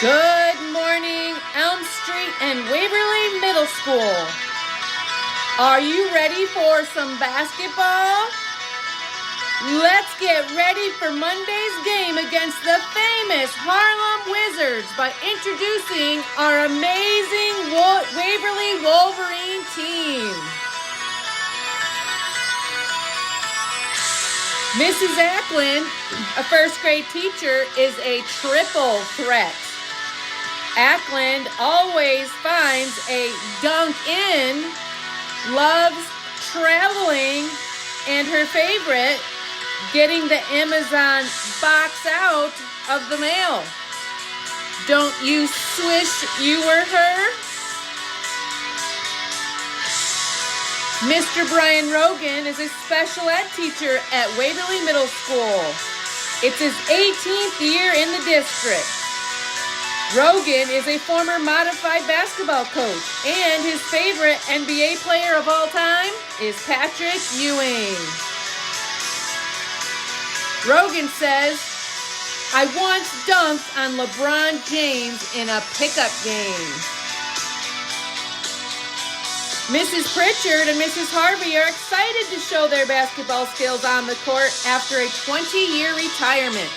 Good morning, Elm Street and Waverly Middle School. Are you ready for some basketball? Let's get ready for Monday's game against the famous Harlem Wizards by introducing our amazing Waverly Wolverine team. Mrs. Ackland, a first grade teacher, is a triple threat. Ackland always finds a dunk in, loves traveling, and her favorite, getting the Amazon box out of the mail. Don't you wish you were her? Mr. Brian Rogan is a special ed teacher at Waverly Middle School. It's his 18th year in the district. Rogan is a former modified basketball coach, and his favorite NBA player of all time is Patrick Ewing. Rogan says, "I once dunked on LeBron James in a pickup game." Mrs. Pritchard and Mrs. Harvey are excited to show their basketball skills on the court after a 20-year retirement.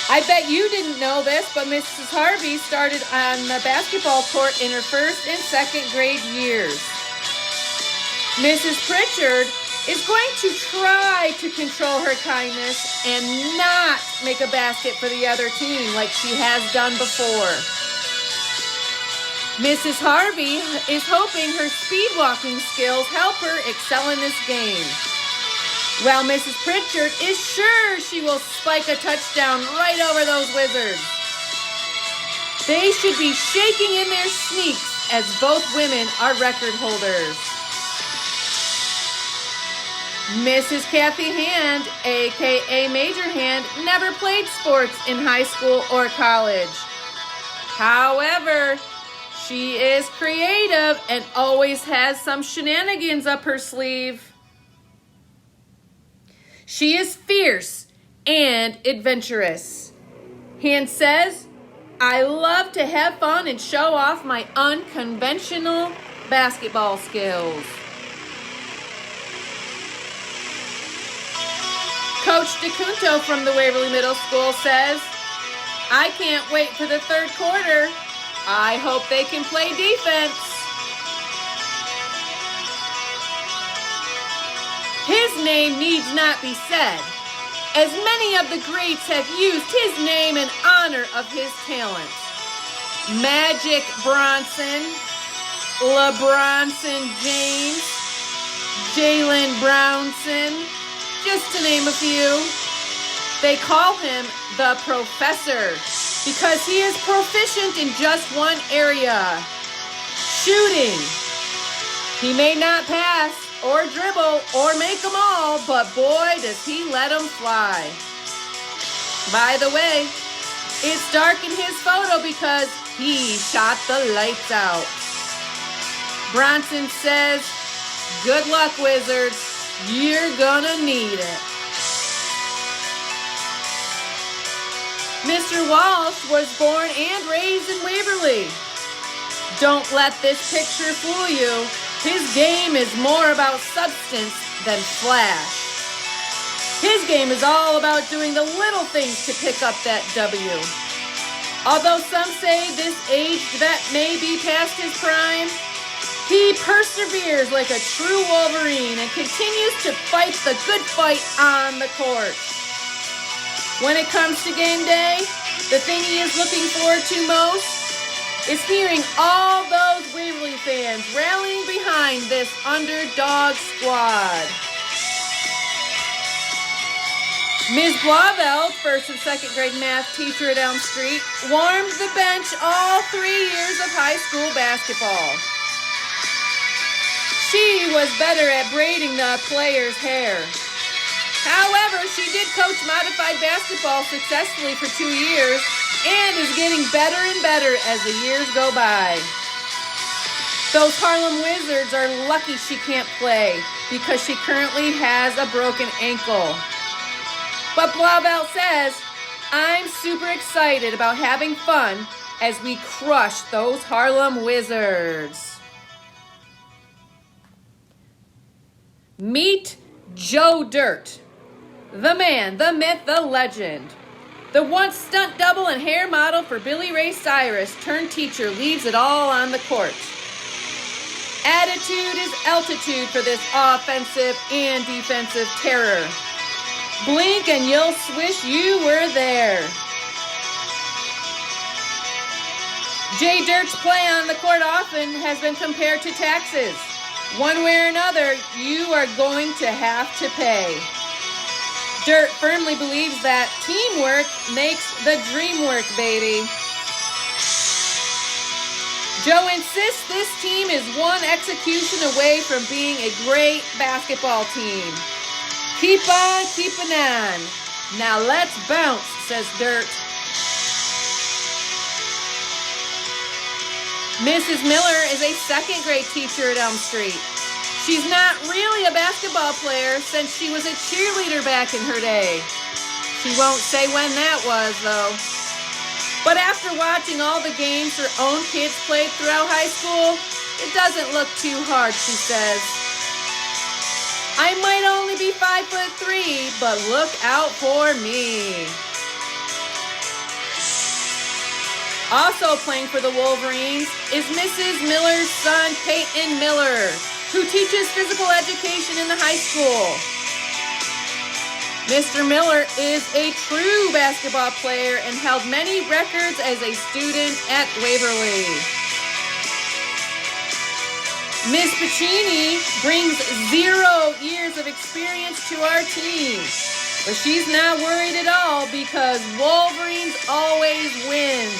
I bet you didn't know this, but Mrs. Harvey started on the basketball court in her first and second grade years. Mrs. Pritchard is going to try to control her kindness and not make a basket for the other team like she has done before. Mrs. Harvey is hoping her speed walking skills help her excel in this game, while Mrs. Pritchard is sure she will spike a touchdown right over those Wizards. They should be shaking in their sneaks as both women are record holders. Mrs. Kathy Hand, aka Major Hand, never played sports in high school or college. However, she is creative and always has some shenanigans up her sleeve. She is fierce and adventurous. Hand says, "I love to have fun and show off my unconventional basketball skills." Coach DeCunto from the Waverly Middle School says, "I can't wait for the third quarter. I hope they can play defense." His name needs not be said, as many of the greats have used his name in honor of his talent. Magic Bronson, LeBronson James, Jalen Brownson, just to name a few. They call him the Professor because he is proficient in just one area, shooting. He may not pass or dribble or make them all, but boy, does he let them fly. By the way, it's dark in his photo because he shot the lights out. Bronson says, "Good luck, Wizards. You're gonna need it." Mr. Walsh was born and raised in Waverly. Don't let this picture fool you. His game is more about substance than flash. His game is all about doing the little things to pick up that W. Although some say this age vet may be past his prime, he perseveres like a true Wolverine and continues to fight the good fight on the court. When it comes to game day, the thing he is looking forward to most is hearing all those Waverly fans rallying behind this underdog squad. Ms. Blauvelt, first and second grade math teacher at Elm Street, warmed the bench all 3 years of high school basketball. She was better at braiding the players' hair. However, she did coach modified basketball successfully for 2 years and is getting better and better as the years go by. Those Harlem Wizards are lucky she can't play because she currently has a broken ankle. But Blauvelt says, I'm super excited about having fun as we crush those Harlem Wizards. Meet Joe Dirt, the man, the myth, the legend. The once stunt double and hair model for Billy Ray Cyrus turned teacher leaves it all on the court. Attitude is altitude for this offensive and defensive terror. Blink and you'll swish you were there. Jay Dirt's play on the court often has been compared to taxes. One way or another, you are going to have to pay. Dirt firmly believes that teamwork makes the dream work, baby. Joe insists this team is one execution away from being a great basketball team. Keep on keeping on. Now let's bounce, says Dirt. Mrs. Miller is a second grade teacher at Elm Street. She's not really a basketball player since she was a cheerleader back in her day. She won't say when that was, though. But after watching all the games her own kids played throughout high school, it doesn't look too hard, she says. I might only be 5'3", but look out for me. Also playing for the Wolverines is Mrs. Miller's son, Peyton Miller, who teaches physical education in the high school. Mr. Miller is a true basketball player and held many records as a student at Waverly. Miss Pacini brings 0 years of experience to our team, but she's not worried at all because Wolverines always win.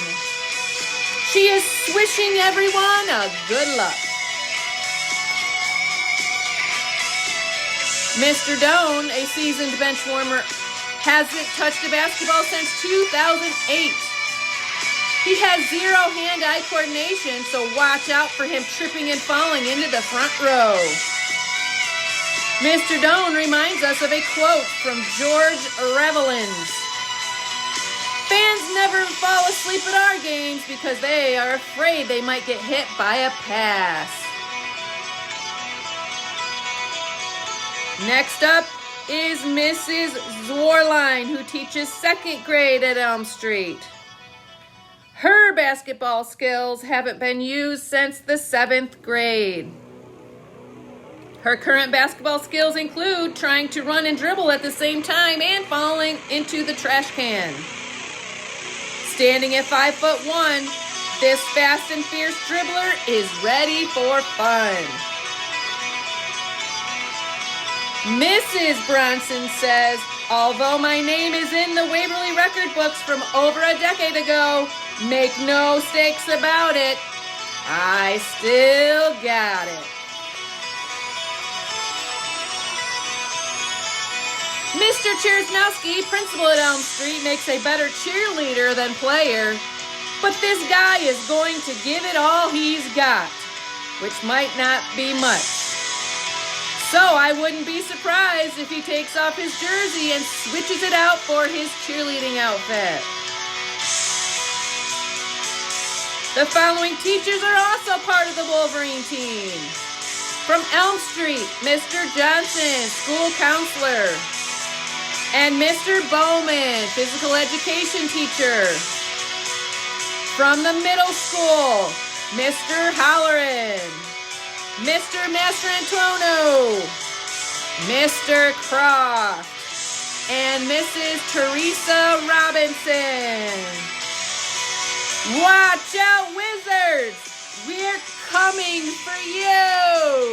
She is wishing everyone a good luck. Mr. Doan, a seasoned bench warmer, hasn't touched a basketball since 2008. He has zero hand-eye coordination, so watch out for him tripping and falling into the front row. Mr. Doan reminds us of a quote from George Revelins. Fans never fall asleep at our games because they are afraid they might get hit by a pass. Next up is Mrs. Zwarline, who teaches second grade at Elm Street. Her basketball skills haven't been used since the 7th grade. Her current basketball skills include trying to run and dribble at the same time and falling into the trash can. Standing at 5'1", this fast and fierce dribbler is ready for fun. Mrs. Bronson says, although my name is in the Waverly record books from over a decade ago, make no mistakes about it, I still got it. Mr. Chersnowski, principal at Elm Street, makes a better cheerleader than player, but this guy is going to give it all he's got, which might not be much. So I wouldn't be surprised if he takes off his jersey and switches it out for his cheerleading outfit. The following teachers are also part of the Wolverine team. From Elm Street, Mr. Johnson, school counselor, and Mr. Bowman, physical education teacher. From the middle school, Mr. Holleran, Mr. Mastrantuono, Mr. Croft, and Mrs. Teresa Robinson. Watch out, Wizards! We're coming for you!